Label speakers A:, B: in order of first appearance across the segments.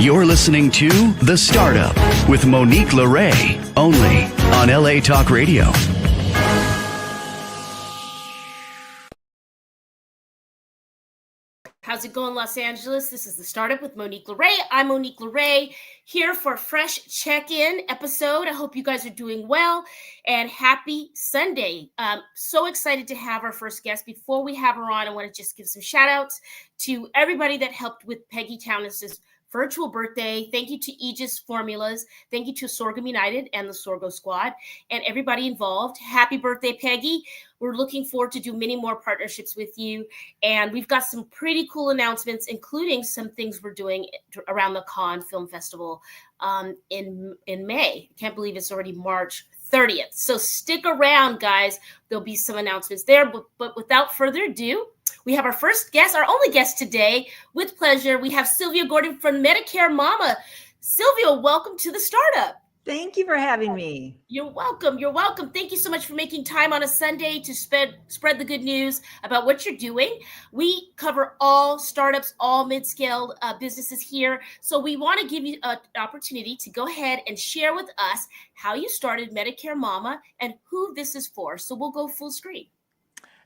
A: You're listening to The Startup with Monique Lore, only on LA Talk Radio.
B: How's it going, Los Angeles? This is The Startup with Monique Lore. I'm Monique Lore, here for a fresh check-in episode. I hope you guys are doing well, and happy Sunday. So excited to have our first guest. Before we have her on, I want to just give some shout-outs to everybody that helped with Peggy Townis' virtual birthday. Thank you to Aegis Formulas. Thank you to Sorghum United and the Sorgo Squad and everybody involved. Happy birthday, Peggy. We're looking forward to do many more partnerships with you. And we've got some pretty cool announcements, including some things we're doing around the Cannes Film Festival in May. I can't believe it's already March 30th. So stick around, guys. There'll be some announcements there. But without further ado, we have our first guest, our only guest today. With pleasure, we have Sylvia Gordon from Medicare Mama. Sylvia, welcome to The Startup.
C: Thank you for having me.
B: You're welcome. You're welcome. Thank you so much for making time on a Sunday to spread the good news about what you're doing. We cover all startups, all mid-scale businesses here. So we want to give you an opportunity to go ahead and share with us how you started Medicare Mama and who this is for. So we'll go full screen.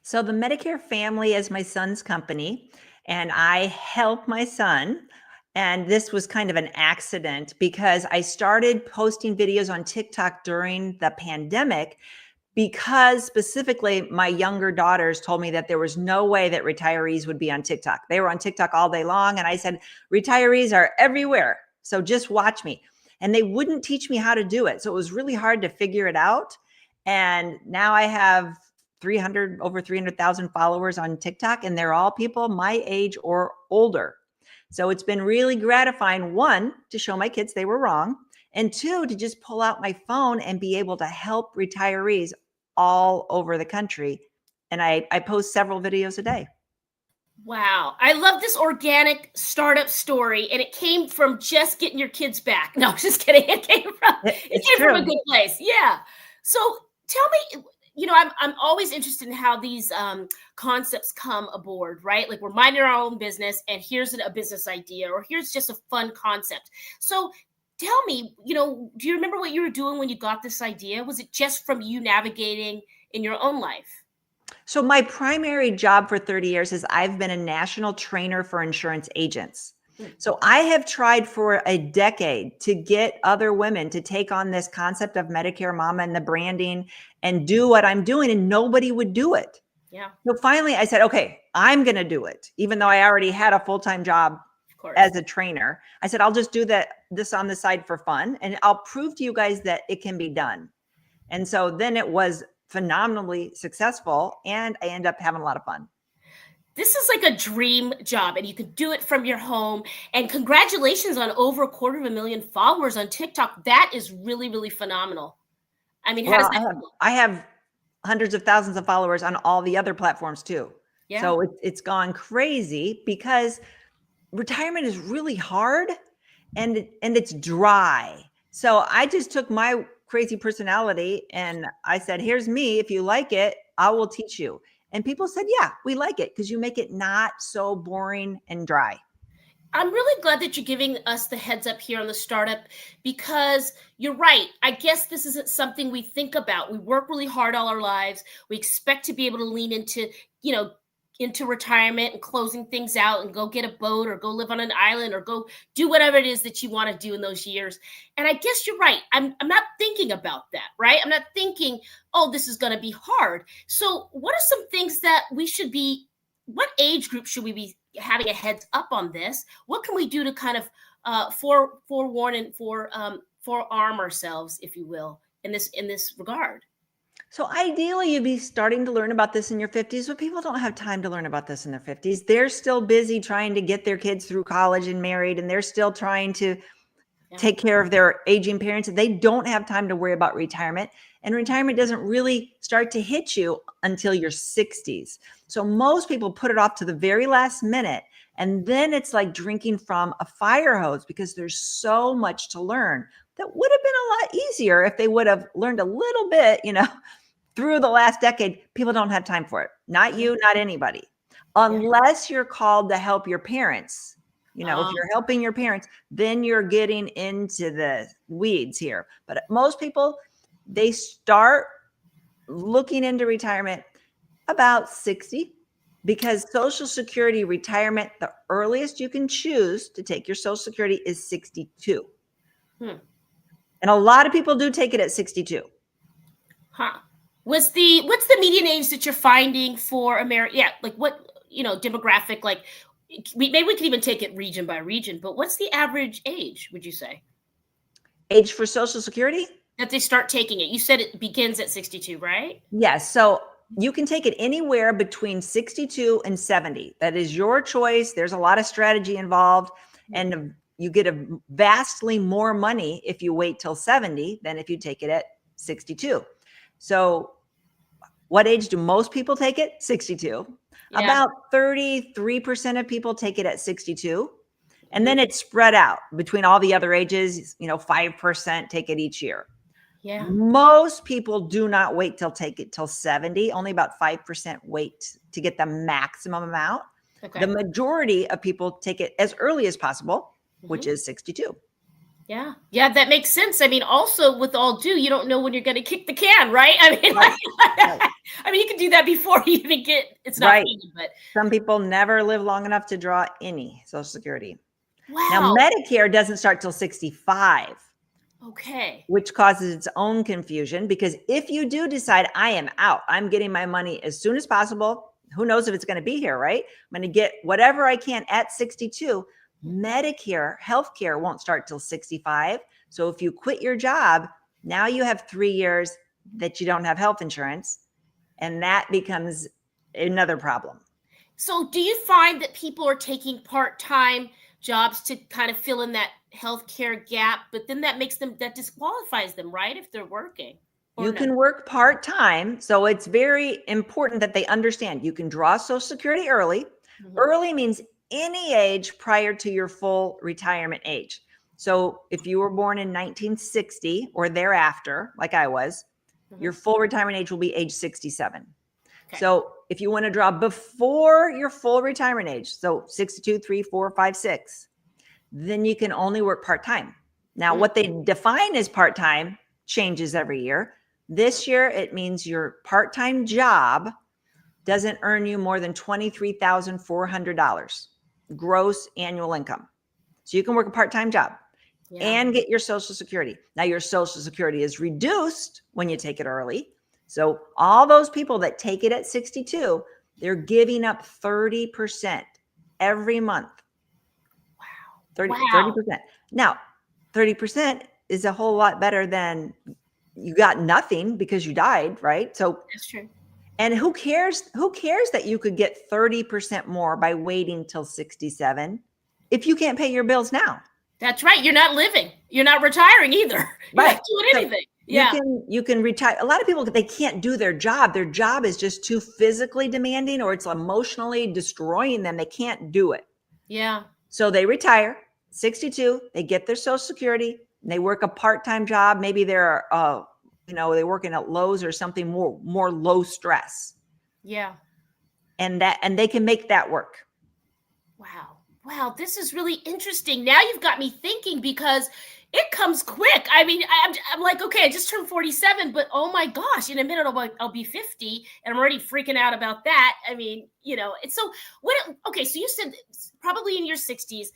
C: So the Medicare Family is my son's company, and I help my son. And this was kind of an accident because I started posting videos on TikTok during the pandemic because specifically my younger daughters told me that there was no way that retirees would be on TikTok. They were on TikTok all day long. And I said, retirees are everywhere. So just watch me. And they wouldn't teach me how to do it. So it was really hard to figure it out. And now I have over 300,000 followers on TikTok, and they're all people my age or older. So it's been really gratifying, one, to show my kids they were wrong, and two, to just pull out my phone and be able to help retirees all over the country. And I post several videos a day.
B: Wow. I love this organic startup story. And it came from just getting your kids back. No, just kidding. It came from a good place. Yeah. So tell me, I'm always interested in how these concepts come aboard, right? Like we're minding our own business and here's a business idea, or here's just a fun concept. So tell me, do you remember what you were doing when you got this idea? Was it just from you navigating in your own life?
C: So my primary job for 30 years is I've been a national trainer for insurance agents. So I have tried for a decade to get other women to take on this concept of Medicare Mama and the branding and do what I'm doing, and nobody would do it.
B: Yeah.
C: So finally I said, okay, I'm going to do it. Even though I already had a full-time job as a trainer, I said, I'll just do this on the side for fun, and I'll prove to you guys that it can be done. And so then it was phenomenally successful, and I ended up having a lot of fun.
B: This is like a dream job, and you can do it from your home. And congratulations on over 250,000 followers on TikTok. That is really, really phenomenal. I mean,
C: I have hundreds of thousands of followers on all the other platforms too. Yeah. So it's gone crazy because retirement is really hard and it's dry. So I just took my crazy personality and I said, here's me. If you like it, I will teach you. And people said, yeah, we like it because you make it not so boring and dry.
B: I'm really glad that you're giving us the heads up here on The Startup because you're right. I guess this isn't something we think about. We work really hard all our lives. We expect to be able to lean into retirement and closing things out and go get a boat or go live on an island or go do whatever it is that you want to do in those years. And I guess you're right. I'm not thinking about that, right? I'm not thinking, oh, this is going to be hard. So what are some things that what age group should we be having a heads up on this? What can we do to kind of forewarn and forearm ourselves, if you will, in this regard?
C: So ideally, you'd be starting to learn about this in your 50s, but people don't have time to learn about this in their 50s. They're still busy trying to get their kids through college and married, and they're still trying to take care of their aging parents. They don't have time to worry about retirement. And retirement doesn't really start to hit you until your 60s. So most people put it off to the very last minute. And then it's like drinking from a fire hose because there's so much to learn that would have been a lot easier if they would have learned a little bit, through the last decade. People don't have time for it. Not you, not anybody, unless you're called to help your parents. If you're helping your parents, then you're getting into the weeds here. But most people, they start looking into retirement about 60, because Social Security retirement, the earliest you can choose to take your Social Security is 62. And a lot of people do take it at 62.
B: Huh. What's the median age that you're finding for America? Yeah, like what, demographic, like maybe we could even take it region by region, but what's the average age, would you say?
C: Age for Social Security?
B: That they start taking it. You said it begins at 62, right?
C: Yes. So you can take it anywhere between 62 and 70. That is your choice. There's a lot of strategy involved, and you get a vastly more money if you wait till 70 than if you take it at 62. So what age do most people take it? 62. Yeah. About 33% of people take it at 62. And then it's spread out between all the other ages. 5% take it each year.
B: Yeah.
C: Most people do not wait take it till 70. Only about 5% wait to get the maximum amount. Okay. The majority of people take it as early as possible, which is 62.
B: Yeah. Yeah, that makes sense. I mean, also with all due, you don't know when you're going to kick the can, right? I mean, right. I mean, you can do that before you even it's not
C: right.
B: easy, but
C: some people never live long enough to draw any Social Security.
B: Wow.
C: Now, Medicare doesn't start till 65.
B: Okay.
C: Which causes its own confusion, because if you do decide I am out, I'm getting my money as soon as possible. Who knows if it's going to be here, right? I'm going to get whatever I can at 62. Medicare healthcare won't start till 65. So if you quit your job, now you have 3 years that you don't have health insurance, and that becomes another problem.
B: So do you find that people are taking part-time jobs to kind of fill in that healthcare gap, but then that disqualifies them, right? If they're working.
C: You can work part-time. So it's very important that they understand you can draw Social Security early. Early means any age prior to your full retirement age. So if you were born in 1960 or thereafter, like I was, your full retirement age will be age 67. Okay. So if you want to draw before your full retirement age, so 62, 3, 4, 5, 6, then you can only work part-time. Now, what they define as part-time changes every year. This year, it means your part-time job doesn't earn you more than $23,400 gross annual income. So you can work a part-time job and get your Social Security. Now, your Social Security is reduced when you take it early. So all those people that take it at 62, they're giving up 30% every month.
B: Wow.
C: 30%. Now, 30% is a whole lot better than you got nothing because you died, right? So
B: that's true.
C: And who cares? Who cares that you could get 30% more by waiting till 67 if you can't pay your bills now?
B: That's right. You're not living. You're not retiring either. You're not doing anything.
C: You can retire. A lot of people, they can't do their job. Their job is just too physically demanding, or it's emotionally destroying them. They can't do it.
B: Yeah.
C: So they retire, 62, they get their Social Security, and they work a part-time job. Maybe they're, they're working at Lowe's or something more low stress.
B: Yeah.
C: And they can make that work.
B: Wow. This is really interesting. Now you've got me thinking, because it comes quick. I mean, I'm like, okay, I just turned 47, but oh my gosh, in a minute I'll be 50, and I'm already freaking out about that. I mean, it's so okay. So you said probably in your 60s,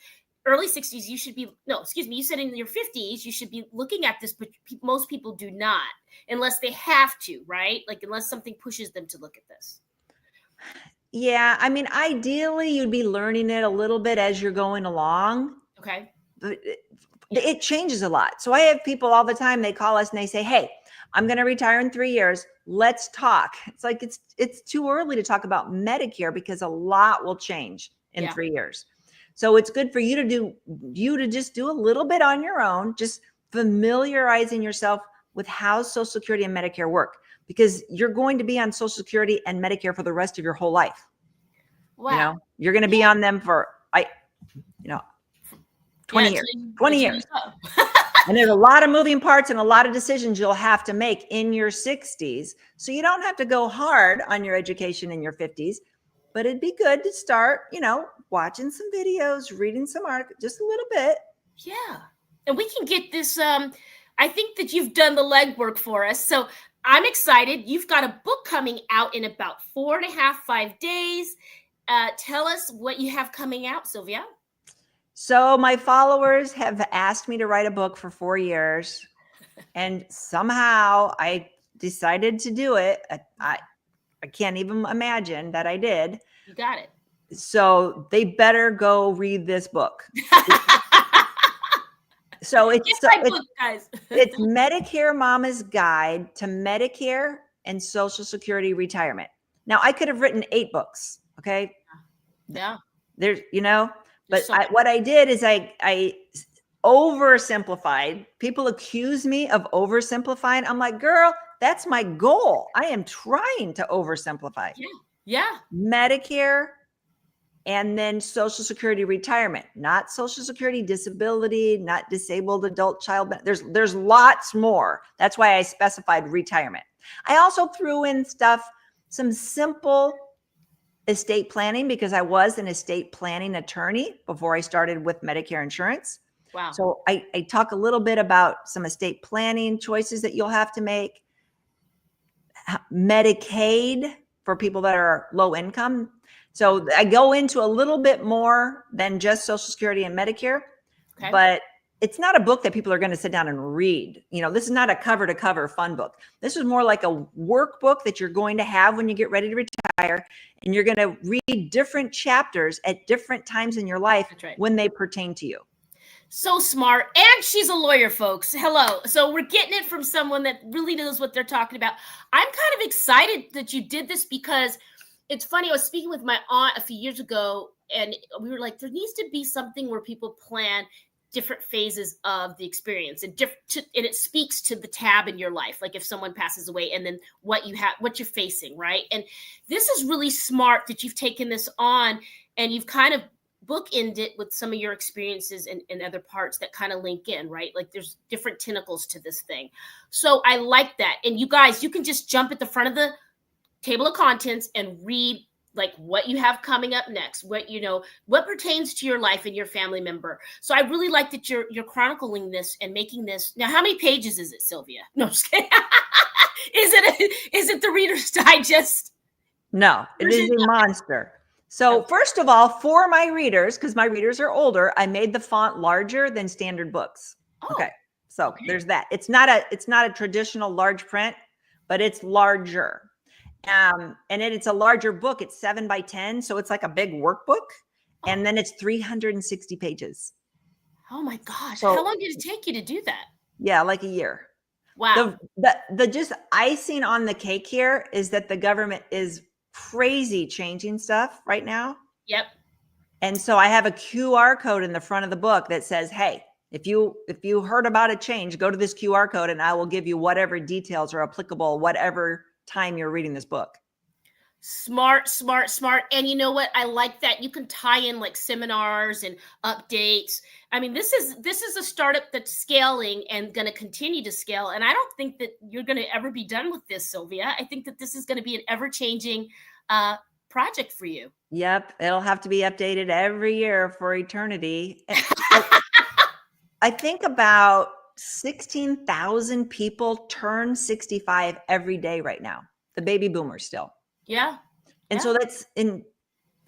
B: early 60s, you should be, you said in your 50s, you should be looking at this, but most people do not, unless they have to, right? Like, unless something pushes them to look at this.
C: Yeah. I mean, ideally you'd be learning it a little bit as you're going along.
B: Okay.
C: But it changes a lot. So I have people all the time, they call us and they say, hey, I'm going to retire in 3 years. Let's talk. It's like, it's too early to talk about Medicare because a lot will change in 3 years. So it's good for you to just do a little bit on your own, just familiarizing yourself with how Social Security and Medicare work, because you're going to be on Social Security and Medicare for the rest of your whole life.
B: Wow.
C: You're going to be on them for 20 years. 20 years. And there's a lot of moving parts and a lot of decisions you'll have to make in your 60s. So you don't have to go hard on your education in your 50s. but it'd be good to start, watching some videos, reading some articles, just a little bit.
B: Yeah. And we can get this. I think that you've done the legwork for us. So I'm excited. You've got a book coming out in about 4.5, 5 days. Tell us what you have coming out, Sylvia.
C: So my followers have asked me to write a book for 4 years, and somehow I decided to do it. I can't even imagine that I did.
B: You got it.
C: So they better go read this book. So it's
B: book, guys.
C: It's Medicare Mama's Guide to Medicare and Social Security Retirement. Now, I could have written 8 books. Okay.
B: Yeah.
C: There's, but what I did is I oversimplified. People accuse me of oversimplifying. I'm like, girl, that's my goal. I am trying to oversimplify.
B: Yeah.
C: Medicare and then Social Security retirement, not Social Security disability, not disabled adult child. There's lots more. That's why I specified retirement. I also threw in some simple estate planning, because I was an estate planning attorney before I started with Medicare insurance.
B: Wow.
C: So I talk a little bit about some estate planning choices that you'll have to make. Medicaid for people that are low income. So I go into a little bit more than just Social Security and Medicare, but it's not a book that people are going to sit down and read. This is not a cover to cover fun book. This is more like a workbook that you're going to have when you get ready to retire, and you're going to read different chapters at different times in your life when they pertain to you.
B: So smart. And she's a lawyer, folks. Hello. So we're getting it from someone that really knows what they're talking about. I'm kind of excited that you did this, because it's funny. I was speaking with my aunt a few years ago, and we were like, there needs to be something where people plan different phases of the experience, and it speaks to the tab in your life. Like if someone passes away, and then what you're facing. Right. And this is really smart that you've taken this on, and you've kind of bookend it with some of your experiences and other parts that kind of link in, right? Like there's different tentacles to this thing. So I like that. And you guys, you can just jump at the front of the table of contents and read like what you have coming up next, what pertains to your life and your family member. So I really like that you're chronicling this and making this. Now, how many pages is it, Sylvia? No, I'm just kidding. Is it the Reader's Digest?
C: No, it is a monster. So first of all, for my readers, because my readers are older, I made the font larger than standard books. Okay. So there's that. It's not a traditional large print, but it's larger. And it's a larger book. It's 7 by 10. So it's like a big workbook. And then it's 360 pages.
B: Oh my gosh. So, how long did it take you to do that?
C: Yeah, like a year.
B: Wow.
C: The just icing on the cake here is that the government is crazy changing stuff right now.
B: Yep.
C: And so I have a QR code in the front of the book that says, hey, if you heard about a change, go to this QR code and I will give you whatever details are applicable, whatever time you're reading this book.
B: Smart. And you know what? I like that you can tie in like seminars and updates. I mean, this is a startup that's scaling and going to continue to scale. And I don't think that you're going to ever be done with this, Sylvia. I think that this is going to be an ever-changing project for you.
C: Yep. It'll have to be updated every year for eternity. I think about 16,000 people turn 65 every day right now. The baby boomers still.
B: Yeah.
C: And so that's in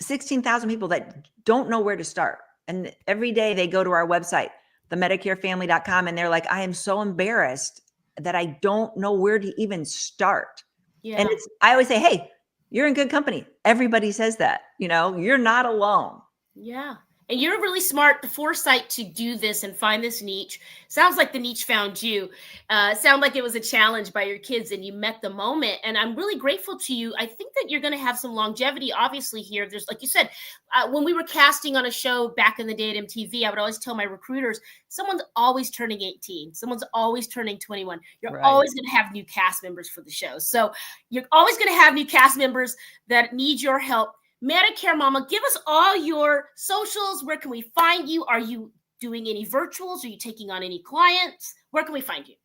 C: 16,000 people that don't know where to start. And every day they go to our website, themedicarefamily.com, and they're like, I am so embarrassed that I don't know where to even start. Yeah. And I always say, hey, you're in good company. Everybody says that, you're not alone.
B: Yeah. And you're really smart, the foresight to do this and find this niche. Sounds like the niche found you. Sound like it was a challenge by your kids and you met the moment. And I'm really grateful to you. I think that you're going to have some longevity, obviously, here. There's, like you said, when we were casting on a show back in the day at MTV, I would always tell my recruiters, someone's always turning 18. Someone's always turning 21. You're always going to have new cast members for the show. So you're always going to have new cast members that need your help. Medicare Mama, give us all your socials. Where can we find you? Are you doing any virtuals? Are you taking on any clients? Where can we find you?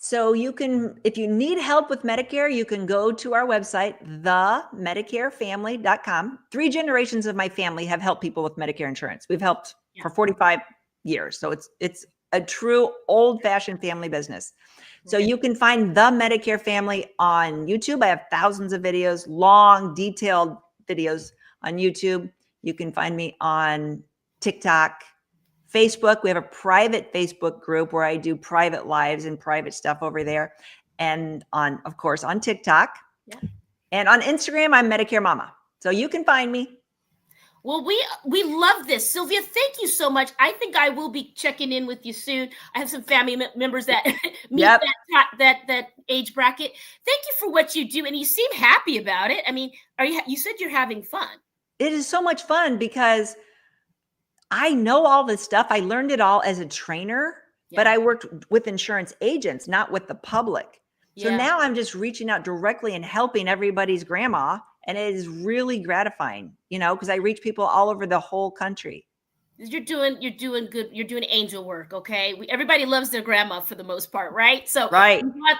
C: So you can, if you need help with Medicare, you can go to our website, themedicarefamily.com. 3 generations of my family have helped people with Medicare insurance. We've helped for 45 years. So it's a true old-fashioned family business. So you can find The Medicare Family on YouTube. I have thousands of videos, long, detailed videos on YouTube. You can find me on TikTok, Facebook. We have a private Facebook group where I do private lives and private stuff over there. And on, of course, on TikTok. Yeah. And on Instagram, I'm Medicare Mama. So you can find me.
B: Well, we love this. Sylvia, thank you so much. I think I will be checking in with you soon. I have some family members that meet that age bracket. Thank you for what you do. And you seem happy about it. I mean, you said you're having fun.
C: It is so much fun because I know all this stuff. I learned it all as a trainer, but I worked with insurance agents, not with the public. So now I'm just reaching out directly and helping everybody's grandma. And it is really gratifying, because I reach people all over the whole country.
B: You're doing good. You're doing angel work. Okay. Everybody loves their grandma for the most part, right? So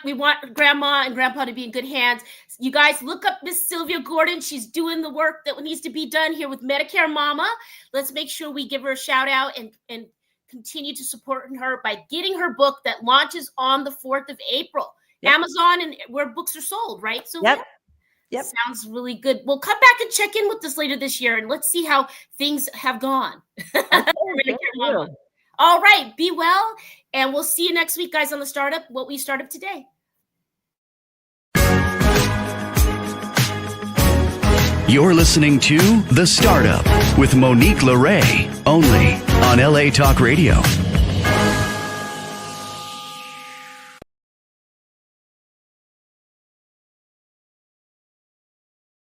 B: we want grandma and grandpa to be in good hands. You guys look up Miss Sylvia Gordon. She's doing the work that needs to be done here with Medicare Mama. Let's make sure we give her a shout out and continue to support her by getting her book that launches on the 4th of April. Yep. Amazon and where books are sold, right? So
C: Yep.
B: Sounds really good. We'll come back and check in with us later this year and let's see how things have gone. All right. Be well. And we'll see you next week, guys, on the Startup, what we started today.
A: You're listening to The Startup with Monique Lore, only on LA Talk Radio.